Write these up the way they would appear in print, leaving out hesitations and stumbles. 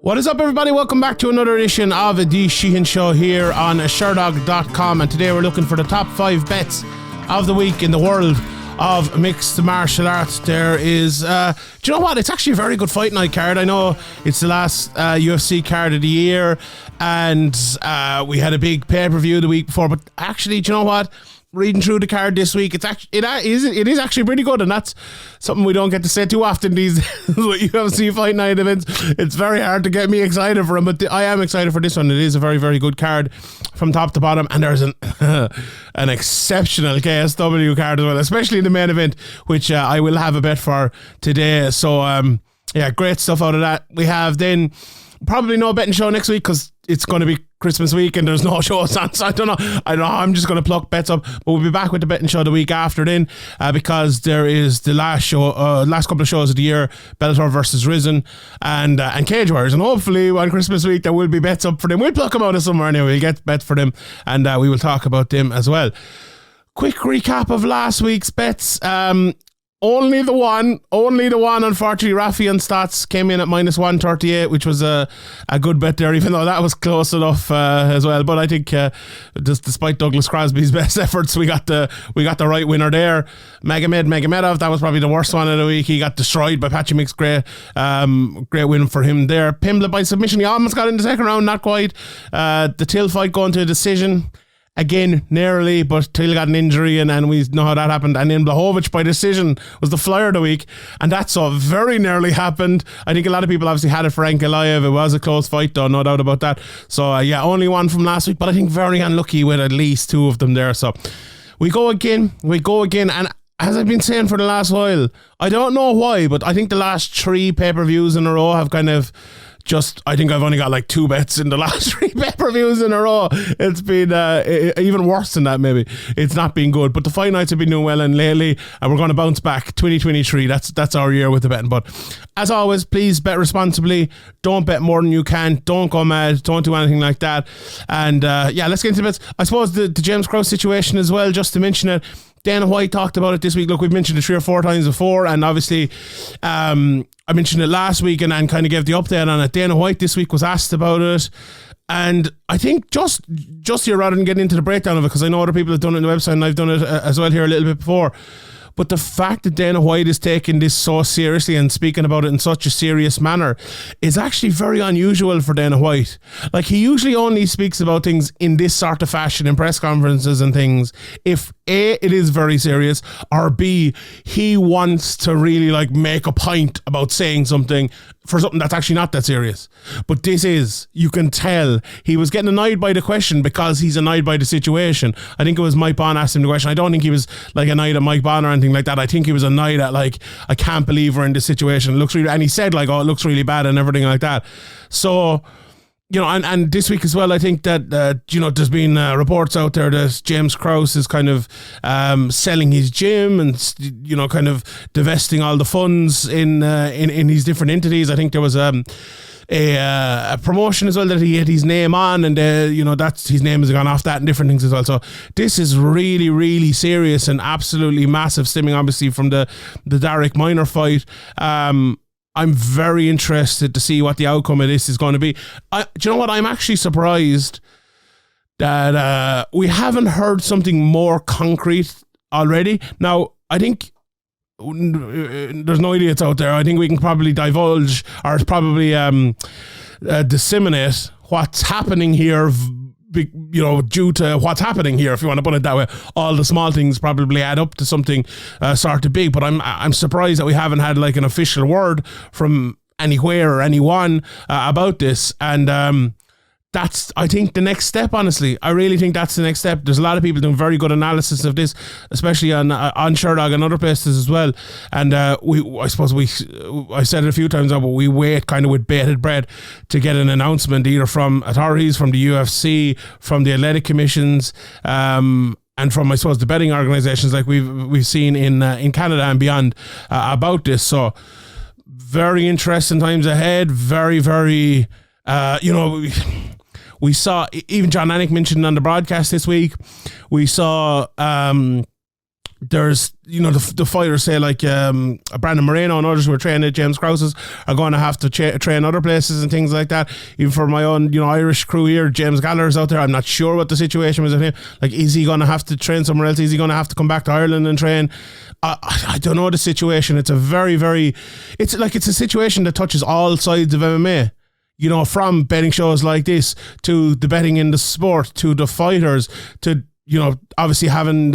What is up, everybody? Welcome back to another edition of the Sheehan Show here on Sherdog.com, and today we're looking for the top 5 bets of the week in the world of mixed martial arts. There is, do you know what? It's actually a very good fight night card. I know it's the last UFC card of the year, and we had a big pay-per-view the week before, but actually, do you know what? Reading through the card this week, it is actually pretty good, and that's something we don't get to say too often these with UFC fight night events. It's very hard to get me excited for them, but I am excited for this one. It is a very, very good card from top to bottom, and there's an exceptional KSW card as well, especially in the main event, which I will have a bet for today. So yeah, great stuff out of that. We have then probably no betting show next week because it's going to be Christmas week and there's no shows on, so I don't know, I'm just going to pluck bets up, but we'll be back with the betting show the week after then, because there is the last couple of shows of the year, Bellator versus Risen and Cage Warriors, and hopefully on Christmas week there will be bets up for them. We'll pluck them out of somewhere anyway, we'll get bets for them, and we will talk about them as well. Quick recap of last week's bets. Only the one, unfortunately. Rafi and Stats came in at minus 138, which was a good bet there, even though that was close enough as well. But I think just despite Douglas Crosby's best efforts, we got the right winner there. Magomedov, that was probably the worst one of the week. He got destroyed by Pachimik's great win for him there. Pimblett by submission. He almost got in the second round, not quite. The Till fight going to a decision. Again, narrowly, but Till got an injury, and we know how that happened. And then Blachowicz by decision was the FLIER of the week, and that so very nearly happened. I think a lot of people obviously had it for Ankalaev. It was a close fight, though, no doubt about that. So yeah, only one from last week, but I think very unlucky with at least 2 of them there. So we go again, and as I've been saying for the last while, I don't know why, but I think the last 3 pay-per-views in a row have kind of I think I've only got like 2 bets in the last 3 pay-per-views in a row. It's been even worse than that, maybe. It's not been good, but the fight nights have been doing well, and lately, and we're going to bounce back. 2023, that's our year with the betting. But as always, please bet responsibly. Don't bet more than you can. Don't go mad. Don't do anything like that. And yeah, let's get into the bets. I suppose the James Krause situation as well, just to mention it. Dana White talked about it this week. Look, we've mentioned it 3 or 4 times before, and obviously I mentioned it last week and kind of gave the update on it. Dana White this week was asked about it, and I think just here, rather than getting into the breakdown of it, because I know other people have done it on the website and I've done it as well here a little bit before, but the fact that Dana White is taking this so seriously and speaking about it in such a serious manner is actually very unusual for Dana White. Like, he usually only speaks about things in this sort of fashion in press conferences and things if A, it is very serious, or B, he wants to really like make a point about saying something for something that's actually not that serious. But this is, you can tell, he was getting annoyed by the question because he's annoyed by the situation. I think it was Mike Bond asked him the question. I don't think he was like annoyed at Mike Bond or anything like that. I think he was annoyed at like, I can't believe we're in this situation. It looks really, and he said like, oh, it looks really bad and everything like that. So, you know, and this week as well, I think that, you know, there's been reports out there that James Krause is kind of selling his gym and, you know, kind of divesting all the funds in his different entities. I think there was a promotion as well that he had his name on, and, you know, that's his name has gone off that and different things as well. So this is really, really serious and absolutely massive, stemming obviously from the Derek Minor fight. I'm very interested to see what the outcome of this is going to be. Do you know what? I'm actually surprised that we haven't heard something more concrete already. Now, I think there's no idiots out there. I think we can probably divulge or probably disseminate what's happening here, you know, due to what's happening here, if you want to put it that way. All the small things probably add up to something sort of big, but I'm surprised that we haven't had like an official word from anywhere or anyone about this, and that's, I think, the next step, honestly. I really think that's the next step. There's a lot of people doing very good analysis of this, especially on Sherdog and other places as well. And I suppose I've said it a few times now, but we wait kind of with bated breath to get an announcement either from authorities, from the UFC, from the athletic commissions, and from, I suppose, the betting organizations like we've seen in Canada and beyond about this. So very interesting times ahead. Very, very, you know, we saw, even John Anik mentioned on the broadcast this week, we saw there's, you know, the fighters say like Brandon Moreno and others who are training at James Krause's are going to have to train other places and things like that. Even for my own, you know, Irish crew here, James Gallagher's out there. I'm not sure what the situation was with him. Like, is he going to have to train somewhere else? Is he going to have to come back to Ireland and train? I don't know the situation. It's a it's a situation that touches all sides of MMA. You know, from betting shows like this to the betting in the sport to the fighters to, you know, obviously having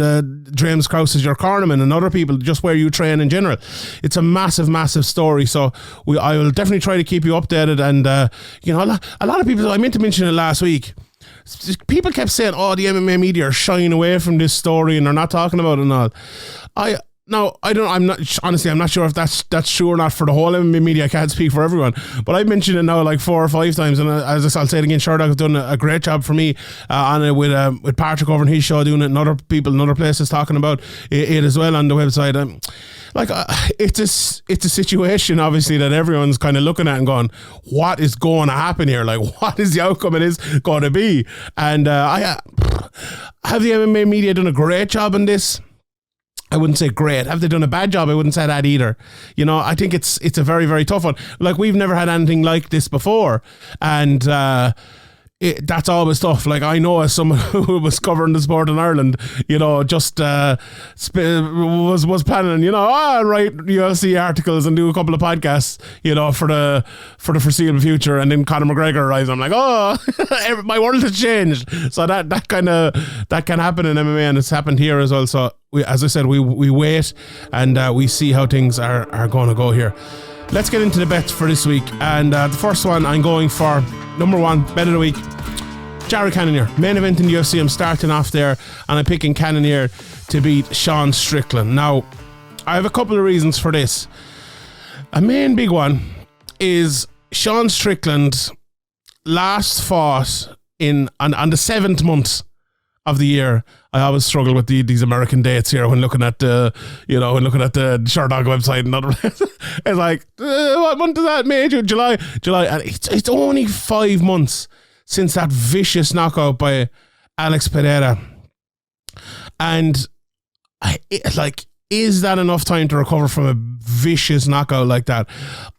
James Krause as your cornerman and other people just where you train in general. It's a massive, massive story. So I will definitely try to keep you updated. And, you know, a lot of people, I meant to mention it last week. People kept saying, oh, the MMA media are shying away from this story and they're not talking about it and all. I'm not sure if that's true or not for the whole MMA media. I can't speak for everyone, but I've mentioned it now like 4 or 5 times, and as I'll say it again, Sherdog has done a great job for me on it with Patrick over in his show, doing it, and other people in other places talking about it as well on the website. It's a situation obviously that everyone's kind of looking at and going, what is going to happen here? Like, what is the outcome it is going to be? And have the MMA media done a great job in this? I wouldn't say great. Have they done a bad job? I wouldn't say that either. You know, I think it's a very, very tough one. Like, we've never had anything like this before. And that's always tough. Like, I know as someone who was covering the sport in Ireland, you know, just was planning, you know, write UFC articles and do a couple of podcasts, you know, for the foreseeable future. And then Conor McGregor arrives. I'm like, oh, my world has changed. So that can happen in MMA, and it's happened here as well. So as I said, we wait and we see how things are going to go here. Let's get into the bets for this week. And the first one I'm going for, number 1, bet of the week, Jared Cannonier. Main event in the UFC. I'm starting off there, and I'm picking Cannonier to beat Sean Strickland. Now, I have a couple of reasons for this. A main big one is Sean Strickland last fought on the 7th month of the year. I always struggle with these American dates here when looking at the Sherdog website and other places. It's like, what month is that? May, June, July. And it's only 5 months since that vicious knockout by Alex Pereira. And is that enough time to recover from a vicious knockout like that?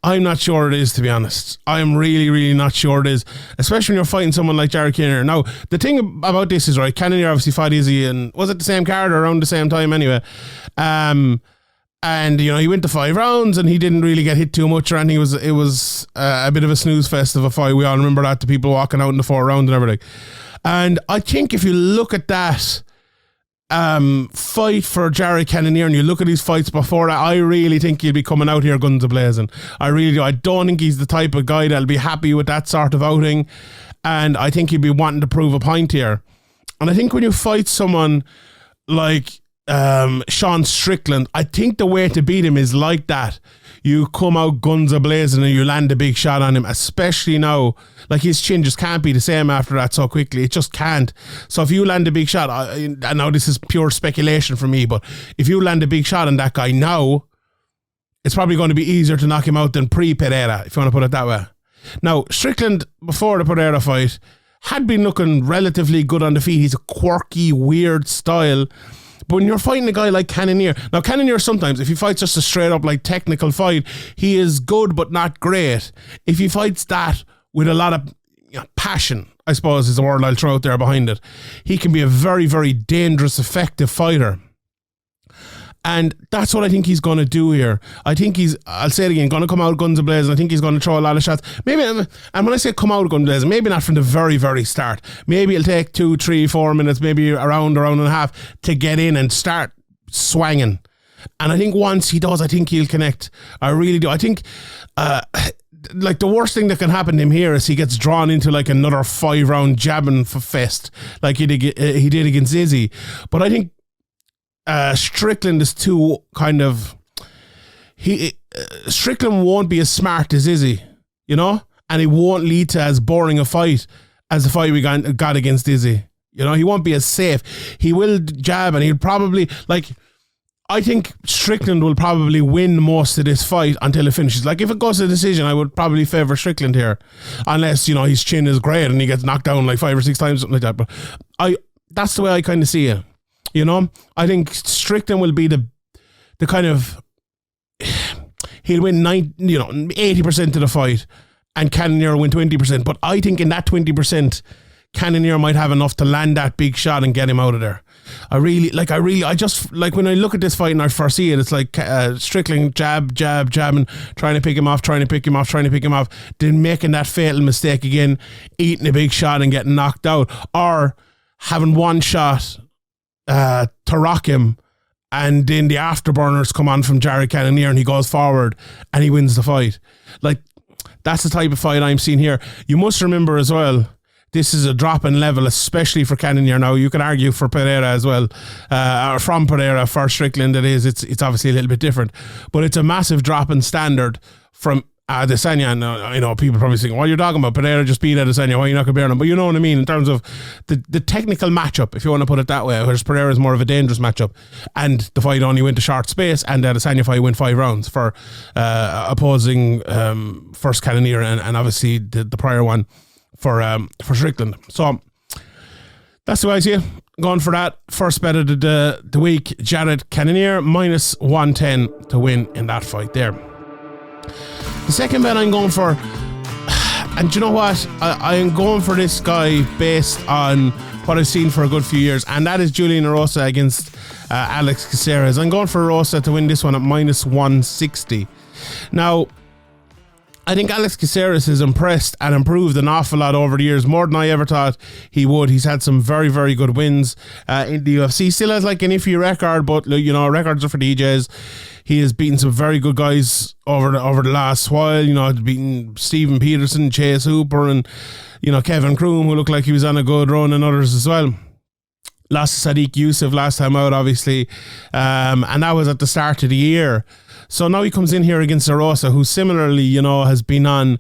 I'm not sure it is, to be honest. I'm really, really not sure it is, especially when you're fighting someone like Jared Cannonier. Now, the thing about this is, right, Cannonier obviously fought Izzy, and was it the same card or around the same time anyway? And, you know, he went to 5 rounds and he didn't really get hit too much or anything. It was a bit of a snooze fest of a fight. We all remember that, the people walking out in the 4th round and everything. And I think if you look at that fight for Jared Cannonier and you look at his fights before that, I really think he'll be coming out here guns a-blazing. I really do. I don't think he's the type of guy that'll be happy with that sort of outing, and I think he'll be wanting to prove a point here. And I think when you fight someone like Sean Strickland, I think the way to beat him is like that. You come out guns a-blazing and you land a big shot on him, especially now. Like, his chin just can't be the same after that so quickly. It just can't. So if you land a big shot, I know this is pure speculation for me, but if you land a big shot on that guy now, it's probably going to be easier to knock him out than pre-Pereira, if you want to put it that way. Now, Strickland, before the Pereira fight, had been looking relatively good on the feet. He's a quirky, weird style. But when you're fighting a guy like Cannonier, now Cannonier sometimes, if he fights just a straight up like technical fight, he is good but not great. If he fights that with a lot of passion, I suppose is the word I'll throw out there behind it, he can be a very, very dangerous, effective fighter. And that's what I think he's going to do here. I think he's, I'll say it again, going to come out guns a-blazing. I think he's going to throw a lot of shots. Maybe, and when I say come out guns a-blazing, maybe not from the very, very start. Maybe it'll take 2, 3, 4 minutes, maybe a round and a half to get in and start swanging. And I think once he does, I think he'll connect. I really do. I think, like, the worst thing that can happen to him here is he gets drawn into like another 5-round jabbing fest like he did against Izzy. But I think Strickland is too kind of, Strickland won't be as smart as Izzy, you know, and he won't lead to as boring a fight as the fight we got against Izzy. You know, he won't be as safe. He will jab, and he'll probably, like, I think Strickland will probably win most of this fight until it finishes. Like, if it goes to decision, I would probably favour Strickland here, unless, you know, his chin is great and he gets knocked down like 5 or 6 times, something like that. But that's the way I kind of see it. You know, I think Strickland will be the kind of, he'll win 80% of the fight, and Cannonier will win 20%. But I think in that 20%, Cannonier might have enough to land that big shot and get him out of there. I just when I look at this fight and I foresee it, it's like Strickland jabbing, trying to pick him off, then making that fatal mistake again, eating a big shot and getting knocked out, or having one shot to rock him, and then the afterburners come on from Jared Cannonier and he goes forward and he wins the fight. Like, that's the type of fight I'm seeing here. You must remember as well, this is a drop in level, especially for Cannonier. Now, you can argue for Pereira as well, or from Pereira for Strickland. It's obviously a little bit different, but it's a massive drop in standard from Adesanya. And I know people probably saying, "What are you talking about? Pereira just beat Adesanya. Why are you not comparing them?" But you know what I mean in terms of the technical matchup, if you want to put it that way. Whereas Pereira is more of a dangerous matchup, and the fight only went to short space, and the Adesanya fight went 5 rounds for opposing first Cannonier and obviously the prior one for Strickland. So that's the way I see it. Going for that first bet of the week, Jared Cannonier minus 110 to win in that fight there. The second bet I'm going for, and do you know what? I am going for this guy based on what I've seen for a good few years, and that is Julian Erosa against Alex Caceres. I'm going for Erosa to win this one at minus 160. Now, I think Alex Caceres has impressed and improved an awful lot over the years, more than I ever thought he would. He's had some very, very good wins in the UFC. Still has like an iffy record, but you know, records are for DJs. He has beaten some very good guys over the last while. You know, beaten Steven Peterson, Chase Hooper, and you know, Kevin Kroom, who looked like he was on a good run, and others as well. Lost to Sadiq Youssef last time out, obviously, and that was at the start of the year. So now he comes in here against Erosa, who similarly, you know, has been on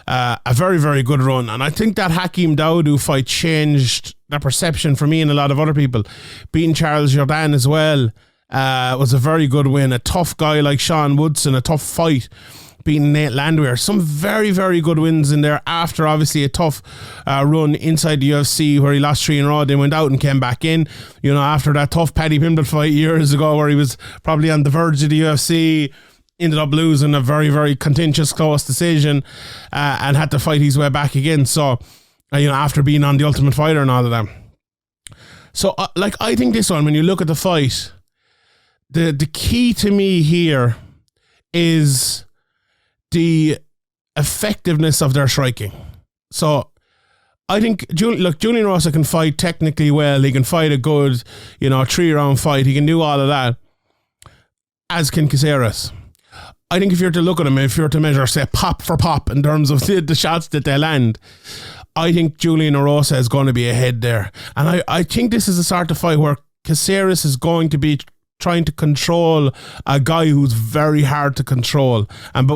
a very, very good run. And I think that Hakeem Dawodu fight changed the perception for me and a lot of other people. Beating Charles Jourdain as well was a very good win. A tough guy like Sean Woodson, a tough fight. Beating Nate Landwehr. Some very, very good wins in there after obviously a tough run inside the UFC where he lost 3 in a row, then went out and came back in. You know, after that tough Paddy Pimblett fight years ago where he was probably on the verge of the UFC, ended up losing a very, very contentious close decision and had to fight his way back again. So, you know, after being on the Ultimate Fighter and all of that. So, I think this one, when you look at the fight, the key to me here is the effectiveness of their striking. So I think Julian Erosa can fight technically well. He can fight a good, 3-round fight. He can do all of that, as can Caceres. I think if you're to look at him, if you're to measure, say, pop for pop in terms of the shots that they land, I think Julian Erosa is going to be ahead there. And I think this is the sort of fight where Caceres is going to be trying to control a guy who's very hard to control, and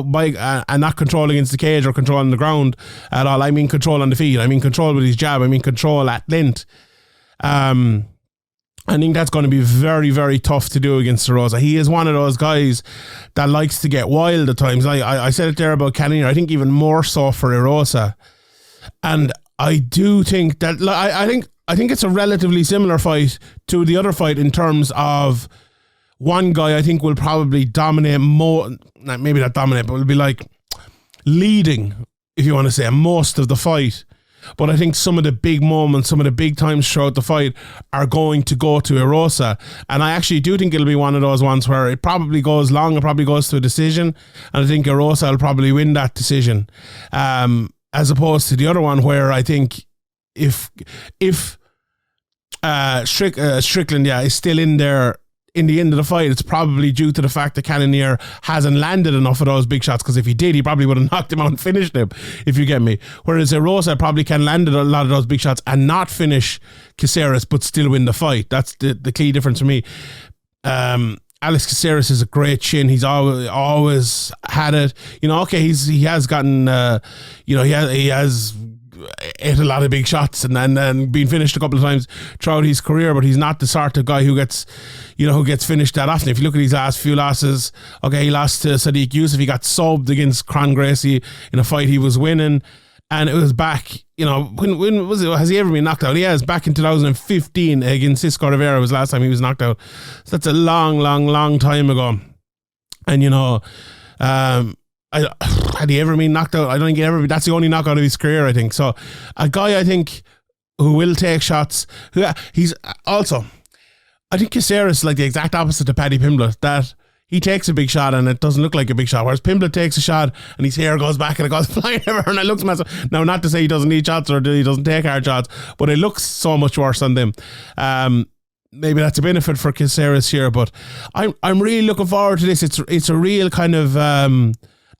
not control against the cage or control on the ground at all. I mean control on the feet. I mean control with his jab. I mean control at length. I think that's going to be very, very tough to do against Erosa. He is one of those guys that likes to get wild at times. I said it there about Cannonier. I think even more so for Erosa, and I do think that I think it's a relatively similar fight to the other fight in terms of one guy I think will probably dominate more, maybe not dominate, but will be like leading, if you want to say, most of the fight. But I think some of the big moments, some of the big times throughout the fight are going to go to Erosa. And I actually do think it'll be one of those ones where it probably goes long, it probably goes to a decision. And I think Erosa will probably win that decision. As opposed to the other one where I think if Strickland is still in there in the end of the fight, it's probably due to the fact that Cannonier hasn't landed enough of those big shots, because if he did, he probably would have knocked him out and finished him, if you get me. Whereas Erosa probably can land a lot of those big shots and not finish Caceres but still win the fight. That's the key difference for me. Alex Caceres is a great chin. He's always had it. He has gotten he has hit a lot of big shots and been finished a couple of times throughout his career, but he's not the sort of guy who gets finished that often. If you look at his last few losses, he lost to Sadiq Youssef. He got subbed against Cron Gracie in a fight he was winning. And it was back, when was it? Has he ever been knocked out? He has, back in 2015 against Cisco Rivera was the last time he was knocked out. So that's a long, long, long time ago. And, had he ever been knocked out? I don't think that's the only knockout of his career, I think. So a guy, I think, who will take shots. He's also, I think Caceres is like the exact opposite to Paddy Pimblett, that he takes a big shot and it doesn't look like a big shot, whereas Pimblett takes a shot and his hair goes back and it goes flying everywhere and it looks massive. Now, not to say he doesn't need shots or he doesn't take hard shots, but it looks so much worse on them. Maybe that's a benefit for Caceres here, but I'm really looking forward to this. It's a real kind of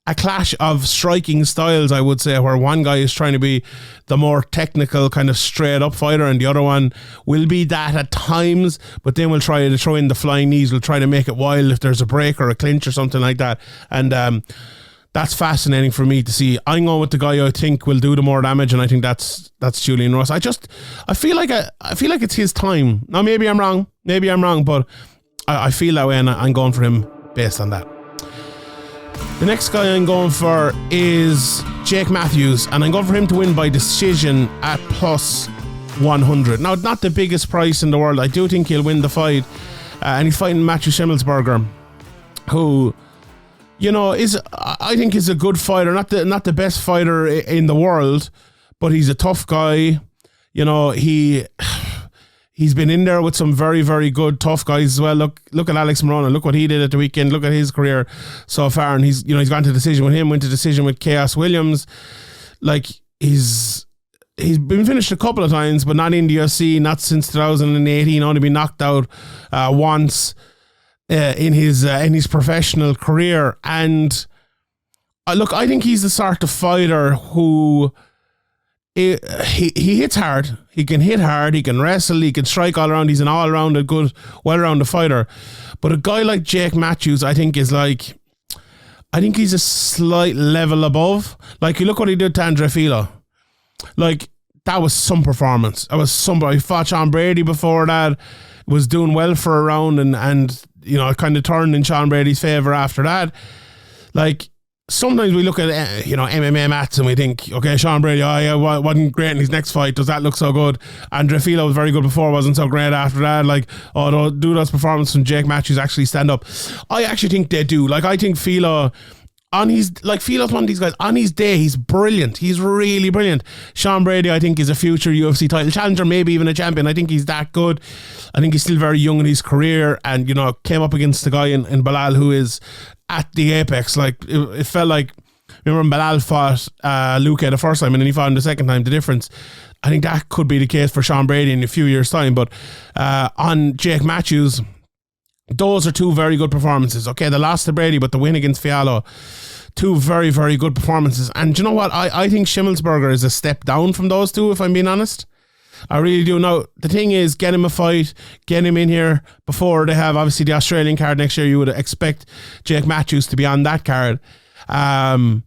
a clash of striking styles, I would say, where one guy is trying to be the more technical kind of straight up fighter and the other one will be that at times, but then we'll try to throw in the flying knees. We'll try to make it wild if there's a break or a clinch or something like that. And that's fascinating for me to see. I'm going with the guy I think will do the more damage, and I think that's Julian Erosa. I feel like it's his time. Now maybe I'm wrong, but I feel that way, and I'm going for him based on that. The next guy I'm going for is Jake Matthews, and I'm going for him to win by decision at plus 100. Now, not the biggest price in the world. I do think he'll win the fight, and he's fighting Matthew Semelsberger, who, I think is a good fighter, not the best fighter in the world, but he's a tough guy. He's been in there with some very, very good, tough guys as well. Look at Alex Morona. Look what he did at the weekend. Look at his career so far. And he's gone to decision with him, went to decision with Chaos Williams. Like, he's been finished a couple of times, but not in the UFC, not since 2018. Only been knocked out once in his professional career. And I think he's the sort of fighter who he hits hard. He can hit hard. He can wrestle. He can strike all around. He's an all-rounded, good, well-rounded fighter. But a guy like Jake Matthews, I think he's a slight level above. Like, you look what he did to Andre Filo. Like, that was some performance. That was somebody. He fought Sean Brady before that. Was doing well for a round and kind of turned in Sean Brady's favour after that. Like, sometimes we look at, MMA mats and we think, okay, Sean Brady, wasn't great in his next fight. Does that look so good? Andre Filo was very good before, wasn't so great after that. Like, do those performances from Jake Matthews actually stand up? I actually think they do. Like, I think Filo, Filo's one of these guys, on his day, he's brilliant. He's really brilliant. Sean Brady, I think, is a future UFC title challenger, maybe even a champion. I think he's that good. I think he's still very young in his career and, came up against the guy in Belal who is at the apex. Like, it felt like, remember when Belal fought Luque the first time and then he fought him the second time, the difference. I think that could be the case for Sean Brady in a few years' time. But on Jake Matthews, those are two very good performances. Okay, the loss to Brady, but the win against Fiallo, two very, very good performances. And do you know what? I think Semelsberger is a step down from those two, if I'm being honest. I really do. Now, the thing is, get him a fight, get him in here before they have, obviously, the Australian card next year. You would expect Jake Matthews to be on that card. And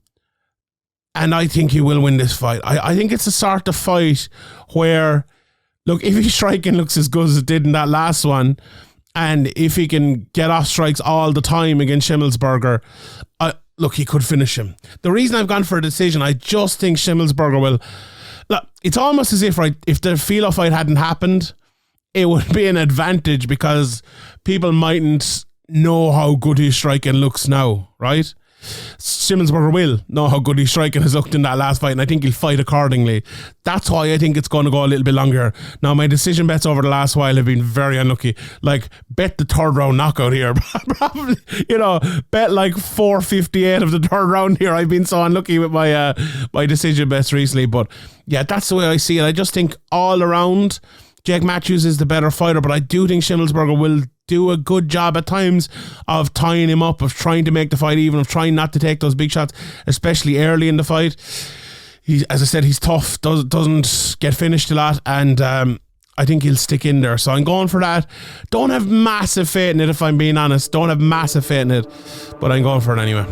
I think he will win this fight. I think it's a sort of fight where, look, if his striking looks as good as it did in that last one, and if he can get off strikes all the time against Semelsberger, look, he could finish him. The reason I've gone for a decision, I just think Semelsberger will. Look, it's almost as if if the Filo fight hadn't happened, it would be an advantage because people mightn't know how good his striking looks now, right? Semelsberger will know how good his striking has looked in that last fight, and I think he'll fight accordingly. That's why I think it's going to go a little bit longer. Now, my decision bets over the last while have been very unlucky. Like, bet the third round knockout here. Probably, bet like 458 of the third round here. I've been so unlucky with my my decision bets recently. But yeah, that's the way I see it. I just think all around, Jake Matthews is the better fighter, but I do think Semelsberger will do a good job at times of tying him up, of trying to make the fight even, of trying not to take those big shots, especially early in the fight. As I said, he's tough, doesn't get finished a lot, and I think he'll stick in there. So I'm going for that. Don't have massive faith in it, if I'm being honest. Don't have massive faith in it, but I'm going for it anyway.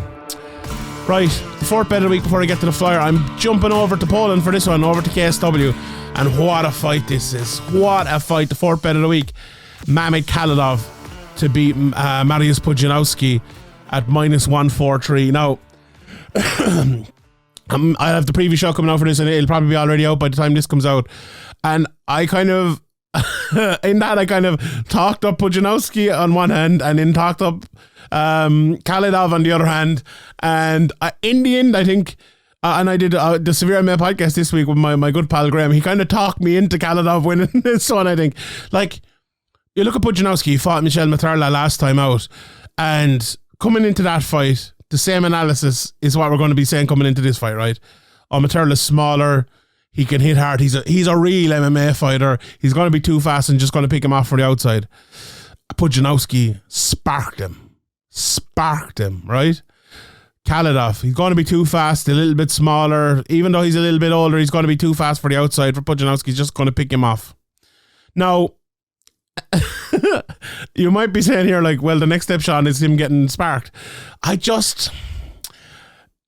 Right, the fourth bet of the week before I get to the flyer. I'm jumping over to Poland for this one, over to KSW, and what a fight this is. What a fight. The fourth bet of the week. Mamed Khalidov to beat Mariusz Pudzianowski at -143. Now, I have the preview show coming out for this, and it'll probably be already out by the time this comes out. And I kind of, in that, I kind of talked up Pudzianowski on one hand, and then talked up Khalidov on the other hand. And in the end, I think, and I did the Severe MMA podcast this week with my good pal Graham. He kind of talked me into Khalidov winning this one, I think. Like, you look at Pudzianowski, he fought Michel Materla last time out, and coming into that fight, the same analysis is what we're going to be saying coming into this fight, right? Oh, Materla's smaller, he can hit hard, he's a real MMA fighter, he's going to be too fast and just going to pick him off for the outside. Pudzianowski sparked him, right? Khalidov, he's going to be too fast, a little bit smaller, even though he's a little bit older, he's going to be too fast for the outside. For Pudzianowski, he's just going to pick him off. Now, you might be saying here, like, well, the next step, Sean, is him getting sparked. I just,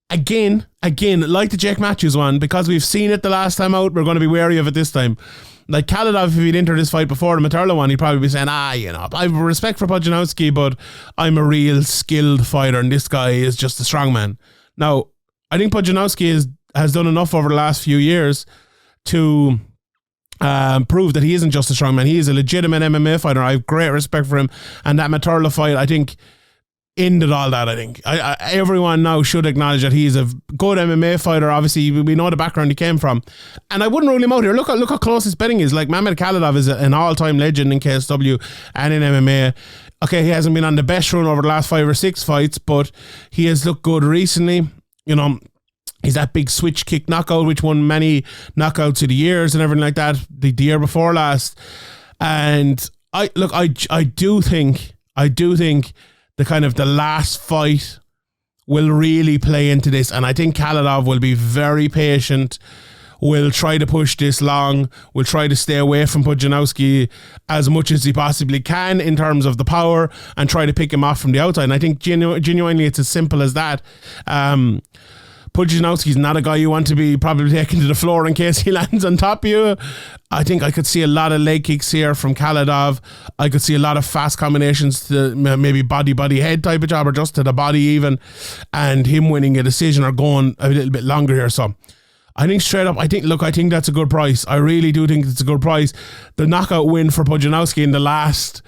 again, like the Jake Matthews one, because we've seen it the last time out, we're going to be wary of it this time. Like Khalidov, if he'd entered this fight before the Materla one, he'd probably be saying, I have respect for Pudzianowski, but I'm a real skilled fighter, and this guy is just a strongman. Now, I think Pudzianowski has done enough over the last few years to prove that he isn't just a strongman. He is a legitimate MMA fighter. I have great respect for him. And that Materla fight, I think, ended all that, I think. Everyone now should acknowledge that he's a good MMA fighter. Obviously, we know the background he came from. And I wouldn't rule him out here. Look how close his betting is. Like, Mamed Khalidov is an all-time legend in KSW and in MMA. Okay, he hasn't been on the best run over the last 5 or 6 fights, but he has looked good recently. You know, he's that big switch kick knockout, which won many knockouts of the years and everything like that, the year before last. And I do think the kind of the last fight will really play into this. And I think Khalidov will be very patient, will try to push this long, will try to stay away from Pudzianowski as much as he possibly can in terms of the power, and try to pick him off from the outside. And I think genuinely it's as simple as that. Pudzianowski's not a guy you want to be probably taken to the floor in case he lands on top of you. I think I could see a lot of leg kicks here from Khalidov. I could see a lot of fast combinations to maybe body head type of job, or just to the body even, and him winning a decision or going a little bit longer here. So I think straight up, I think that's a good price. I really do think it's a good price. The knockout win for Pudzianowski in the last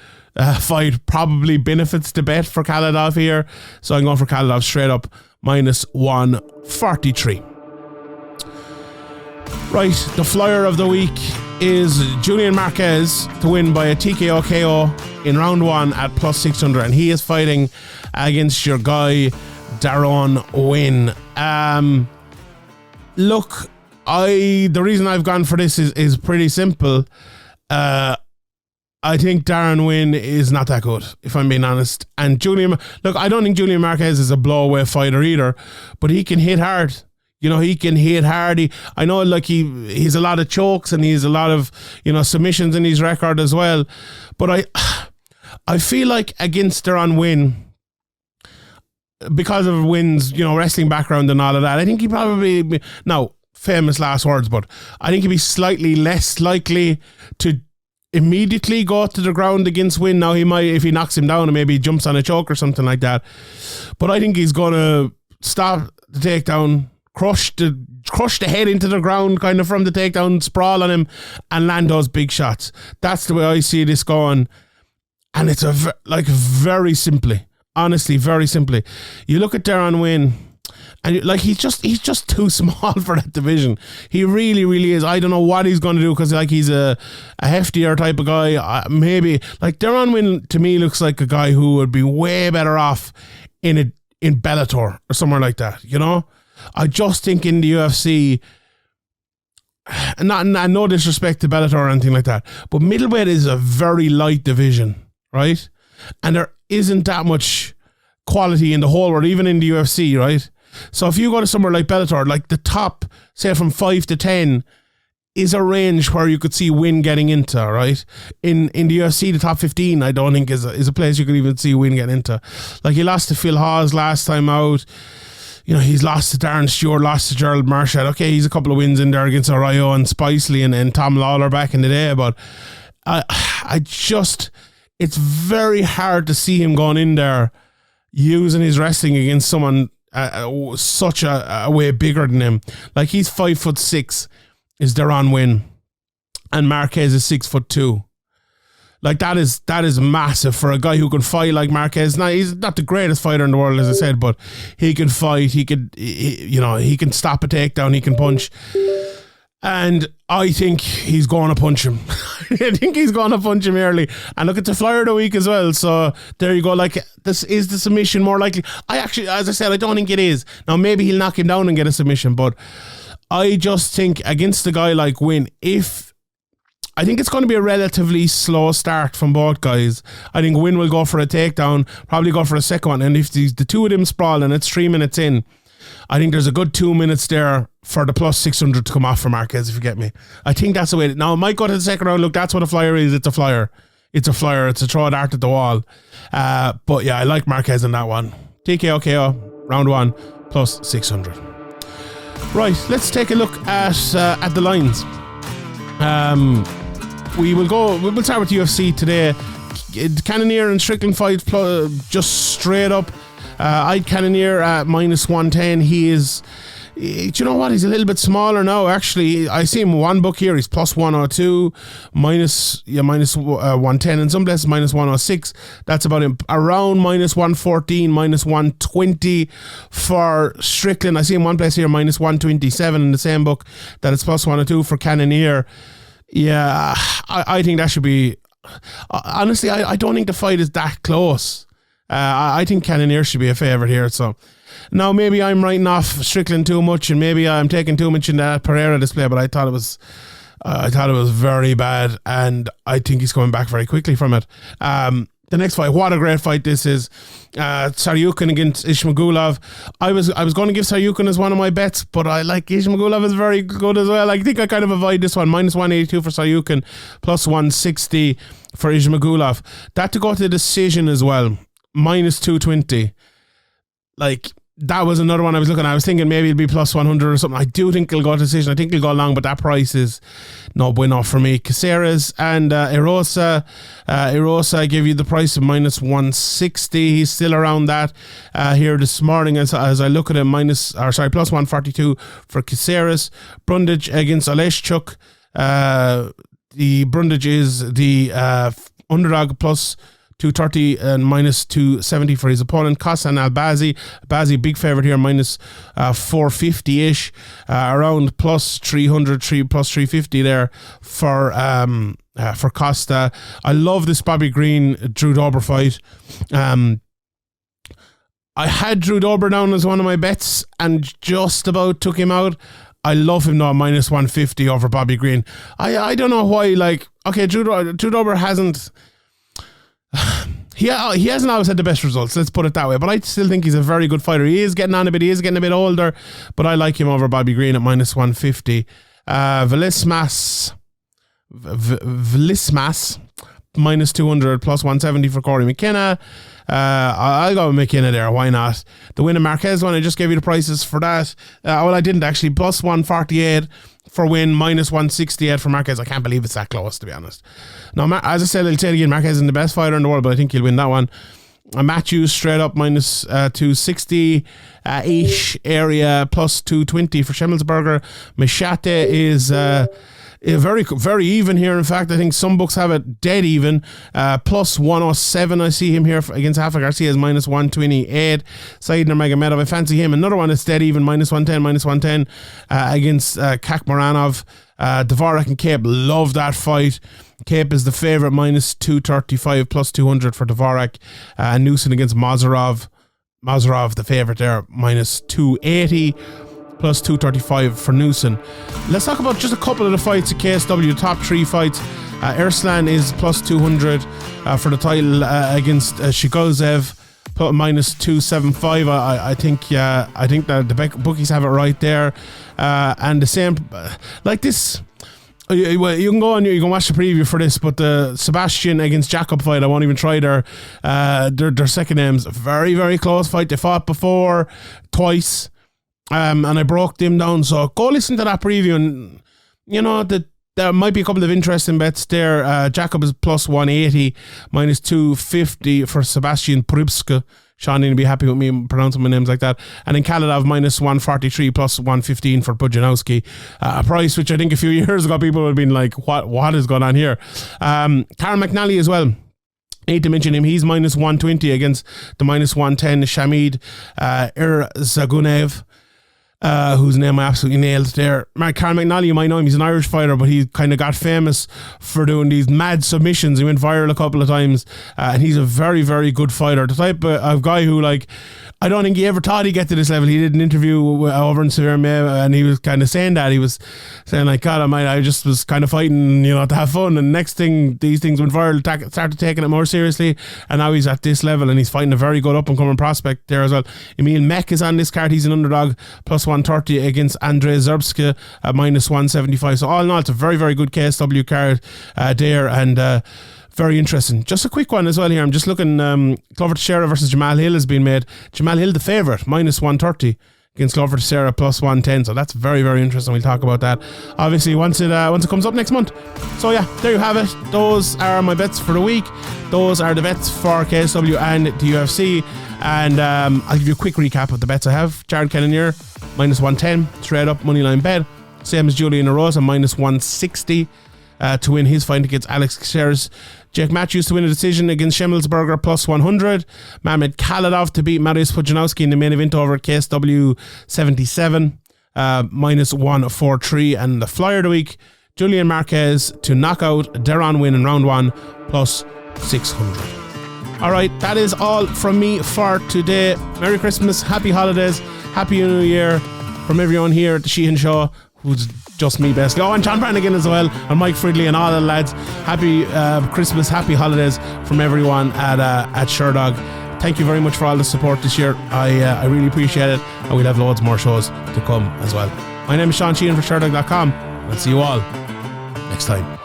fight probably benefits the bet for Khalidov here. So I'm going for Khalidov straight up minus 143. Right, the FLIER of the week is Julian Marquez to win by a TKO KO in round 1 at plus 600, and he is fighting against your guy Deron Winn. Look, the reason I've gone for this is pretty simple. I think Deron Winn is not that good, if I'm being honest. And I don't think Julian Marquez is a blow-away fighter either, but he can hit hard. You know, he can hit hard. I know, like, he's a lot of chokes and he's a lot of, submissions in his record as well. But I feel like against Deron Winn, because of Winn's, wrestling background and all of that, I think he probably, now, famous last words, but I think he'd be slightly less likely to immediately go to the ground against Winn. Now, he might, if he knocks him down and maybe jumps on a choke or something like that. But I think he's going to stop the takedown, crush the head into the ground kind of from the takedown, sprawl on him, and land those big shots. That's the way I see this going. And it's very simply, honestly, very simply. You look at Deron Winn, and he's just too small for that division. He really, really is. I don't know what he's going to do, because he's a heftier type of guy. Maybe Deron Winn to me looks like a guy who would be way better off in Bellator or somewhere like that. I just think in the UFC, and no disrespect to Bellator or anything like that, but middleweight is a very light division, right? And there isn't that much quality in the whole world, even in the UFC, right? So if you go to somewhere like Bellator, like the top, say from 5 to 10, is a range where you could see Winn getting into, right? In the UFC, the top 15, I don't think is a place you could even see Winn getting into. Like, he lost to Phil Hawes last time out. He's lost to Darren Stewart, lost to Gerald Marshall. Okay, he's a couple of wins in there against Arroyo and Spicely and Tom Lawler back in the day, but it's very hard to see him going in there using his wrestling against someone such a way bigger than him. Like, he's 5'6", is Deron Winn, and Marquez is 6'2". Like, that is massive for a guy who can fight like Marquez. Now, he's not the greatest fighter in the world, as I said, but he can fight. He can stop a takedown. He can punch. And I think he's going to punch him. I think he's going to punch him early. And look, it's a flyer of the week as well. So there you go. Like, this is the submission more likely. I actually, as I said, I don't think it is. Now, maybe he'll knock him down and get a submission, but I just think against a guy like Winn, I think it's going to be a relatively slow start from both guys. I think Winn will go for a takedown, probably go for a second one. And if the two of them sprawl and it's 3 minutes in, I think there's a good 2 minutes there for the plus 600 to come off for Marquez, if you get me. I think that's the way. Now, it might go to the second round. Look, that's what a flyer is. It's a flyer. It's a flyer. It's a throw dart at the wall. But yeah, I like Marquez in that one. TKO, KO, round 1, plus 600. Right, let's take a look at the lines. We'll start with UFC today. Cannonier and Strickland fight just straight up. I'd Cannonier at minus 110. He is, do you know what? He's a little bit smaller now, actually. I see him one book here. He's plus 102, minus 110, and some places minus 106. That's about him. Around minus 114, minus 120 for Strickland. I see him one place here, minus 127 in the same book. That it's plus 102 for Cannonier. Yeah, I think that should be... honestly, I don't think the fight is that close. I think Cannonier should be a favourite here. So now maybe I'm writing off Strickland too much, and maybe I'm taking too much in that Pereira display. But I thought it was very bad, and I think he's coming back very quickly from it. The next fight, what a great fight this is. Saryukin against Ismagulov. I was going to give Saryukin as one of my bets, but I like Ismagulov is very good as well. I think I kind of avoid this one. Minus 182 for Saryukin, plus 160 for Ismagulov. That to go to the decision as well. Minus 220. Like, that was another one I was looking at. I was thinking maybe it'll be plus 100 or something. I do think it'll go to decision. I think it'll go long, but that price is no bueno for me. Caceres and Erosa. Erosa, I give you the price of minus 160. He's still around that here this morning as I look at him. Plus 142 for Caceres. Brundage against Oleszczuk. The Brundage is the underdog, plus 230 and minus 270 for his opponent. Kosa and Albazi. Albazi, big favourite here, minus 450-ish. Around plus 300, plus 350 there for Costa. I love this Bobby Green Drew Dober fight. I had Drew Dober down as one of my bets and just about took him out. I love him now, minus 150 over Bobby Green. I don't know why, like, okay, Drew Dober hasn't... He hasn't always had the best results, let's put it that way, but I still think he's a very good fighter. He is getting on a bit, he is getting a bit older, but I like him over Bobby Green at minus 150. Vlismas minus 200, plus 170 for Corey McKenna. I'll go with McKenna there, why not? The Winn and Marquez one, I just gave you the prices for that. Well, I didn't actually. Plus 148 for Winn, minus 168 for Marquez. I can't believe it's that close, to be honest. Now, as I said, I'll tell you again, Marquez isn't the best fighter in the world, but I think he'll win that one. Matthews straight up minus 260-ish area, plus 220 for Semelsberger. Machete is very, very even here. In fact, I think some books have it dead even. Plus 107, I see him here against Rafa Garcia is minus 128. Said Nurmagomedov, I fancy him. Another one is dead even, minus 110 against Kakmaranov. Dvorak and Cape, love that fight. Cape is the favourite, minus 235, plus 200 for Dvorak. Newson against Mazarov. Mazarov, the favourite there, minus 280, plus 235 for Newson. Let's talk about just a couple of the fights at KSW, top 3 fights. Erslan is plus 200 for the title against Shigozev, minus 275. I think that the bookies have it right there. And the same, like this, you can go on, you can watch the preview for this, but the Sebastian against Jacob fight, I won't even try their second names. Very, very close fight. They fought before twice, and I broke them down. So go listen to that preview, and you know that there might be a couple of interesting bets there. Jacob is plus 180, minus 250 for Sebastian Pribska. Sean will be happy with me pronouncing my names like that. And then Khalidov minus 143 plus 115 for Pudzianowski. A price which I think a few years ago people would have been like, what is going on here? Karen McNally as well. Need to mention him. He's minus 120 against the minus 110 Shamid Irzagunev. Whose name I absolutely nailed there. Carl McNally, you might know him. He's an Irish fighter, but he kind of got famous for doing these mad submissions. He went viral a couple of times, and he's a very, very good fighter. The type of guy who, like, I don't think he ever thought he'd get to this level. He did an interview over in Severe May, and he was kind of saying that. He was saying, like, God, I just was kind of fighting, you know, to have fun. And next thing, these things went viral, started taking it more seriously, and now he's at this level, and he's fighting a very good up-and-coming prospect there as well. Emil Mek is on this card. He's an underdog, plus 130 against Andrzej Zerbska at minus 175. So all in all, it's a very, very good KSW card there, and very interesting. Just a quick one as well here. I'm just looking. Glover Teixeira versus Jamal Hill has been made. Jamal Hill the favourite, minus 130 against Glover Teixeira plus 110. So that's very, very interesting. We'll talk about that obviously once it comes up next month. So yeah, there you have it. Those are my bets for the week. Those are the bets for KSW and the UFC. And I'll give you a quick recap of the bets I have. Jared Cannonier minus 110 straight up moneyline bet. Same as Julian Erosa minus 160 to win his fight against Alex Caceres. Jake Matthews to win a decision against Semelsberger plus 100. Mamed Khalidov to beat Mariusz Pudzianowski in the main event over at KSW 77 minus 143. And the flyer of the week, Julian Marquez to knock out Deron Winn in round 1 plus 600. Alright, that is all from me for today. Merry Christmas, Happy Holidays, Happy New Year from everyone here at the Sheehan Show, who's just me basically. Oh, and John Brannigan as well, and Mike Fridley and all the lads. Happy Christmas, happy holidays from everyone at Sherdog. Thank you very much for all the support this year. I really appreciate it, and we'll have loads more shows to come as well. My name is Sean Sheehan for Sherdog.com. I'll see you all next time.